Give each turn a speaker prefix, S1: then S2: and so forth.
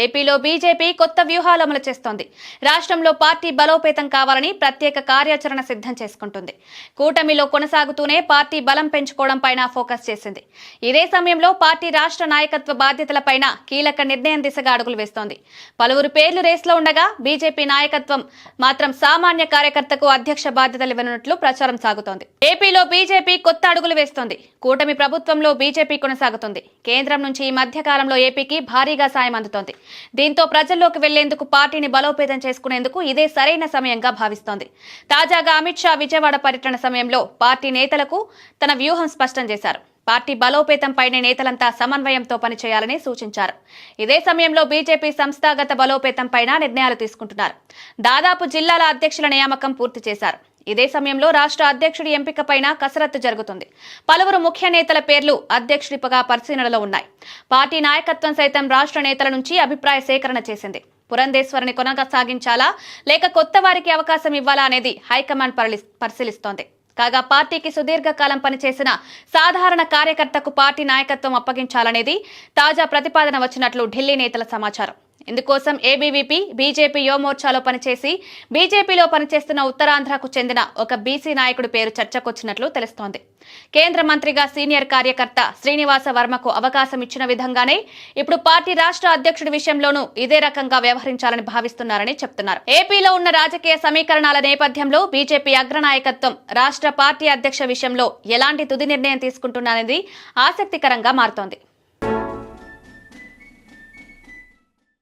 S1: ఏపీలో బీజేపీ కొత్త వ్యూహాలు అమలు చేస్తోంది. రాష్ట్రంలో పార్టీ బలోపేతం కావాలని ప్రత్యేక కార్యాచరణ సిద్ధం చేసుకుంటుంది. కూటమిలో కొనసాగుతూనే పార్టీ బలం పెంచుకోవడం పైన ఫోకస్ చేసింది. ఇదే సమయంలో పార్టీ రాష్ట్ర నాయకత్వ బాధ్యతలపైన కీలక నిర్ణయం దిశగా అడుగులు వేస్తోంది. పలువురు పేర్లు రేసులో ఉండగా బీజేపీ నాయకత్వం మాత్రం సామాన్య కార్యకర్తకు అధ్యక్ష బాధ్యతలు ఇవ్వనున్నట్లు ప్రచారం సాగుతోంది. ఏపీలో బీజేపీ కొత్త అడుగులు వేస్తోంది. కూటమి ప్రభుత్వంలో బీజేపీ కొనసాగుతుంది. కేంద్రం నుంచి ఈ మధ్య కాలంలో ఏపీకి భారీగా సాయం అందుతోంది. దీంతో ప్రజల్లోకి వెళ్లేందుకు పార్టీని బలోపేతం చేసుకునేందుకు ఇదే సరైన సమయంగా భావిస్తోంది. తాజాగా అమిత్ షా విజయవాడ పర్యటన సమయంలో పార్టీ నేతలకు తన వ్యూహం స్పష్టం చేశారు. పార్టీ బలోపేతంపైనే నేతలంతా సమన్వయంతో పనిచేయాలని సూచించారు. ఇదే సమయంలో బీజేపీ సంస్థాగత బలోపేతంపైన నిర్ణయాలు తీసుకుంటున్నారు. దాదాపు జిల్లాల అధ్యక్షుల నియామకం పూర్తి చేశారు. ఇదే సమయంలో రాష్ట్ర అధ్యక్షుడి ఎంపికపైన కసరత్తు జరుగుతుంది. పలువురు ముఖ్య నేతల పేర్లు అధ్యక్షుడిగా పరిశీలనలో ఉన్నాయి. పార్టీ నాయకత్వం సైతం రాష్ట్ర నేతల నుంచి అభిప్రాయ సేకరణ చేసింది. పురంధేశ్వరిని కొనసాగించాలా లేక కొత్త వారికి అవకాశం ఇవ్వాలా అనేది హైకమాండ్ పరిశీలిస్తోంది. కాగా పార్టీకి సుదీర్ఘకాలం పనిచేసిన సాధారణ కార్యకర్తకు పార్టీ నాయకత్వం అప్పగించాలనేది తాజా ప్రతిపాదన వచ్చినట్లు ఢిల్లీ నేతల సమాచారం. ఇందుకోసం ఏబీవీపీ బీజేపీ యువమోర్చాలో పనిచేసి బీజేపీలో పనిచేస్తున్న ఉత్తరాంధ్రకు చెందిన ఒక బీసీ నాయకుడి పేరు చర్చకొచ్చినట్లు తెలుస్తోంది. కేంద్ర మంత్రిగా సీనియర్ కార్యకర్త శ్రీనివాస వర్మకు అవకాశం ఇచ్చిన విధంగానే ఇప్పుడు పార్టీ రాష్ట్ర అధ్యక్షుడి విషయంలోనూ ఇదే రకంగా వ్యవహరించాలని భావిస్తున్నారని చెప్తున్నారు. ఏపీలో ఉన్న రాజకీయ సమీకరణాల నేపథ్యంలో బీజేపీ అగ్రనాయకత్వం రాష్ట్ర పార్టీ అధ్యక్ష విషయంలో ఎలాంటి తుది నిర్ణయం తీసుకుంటున్నారనేది ఆసక్తికరంగా మారుతోంది.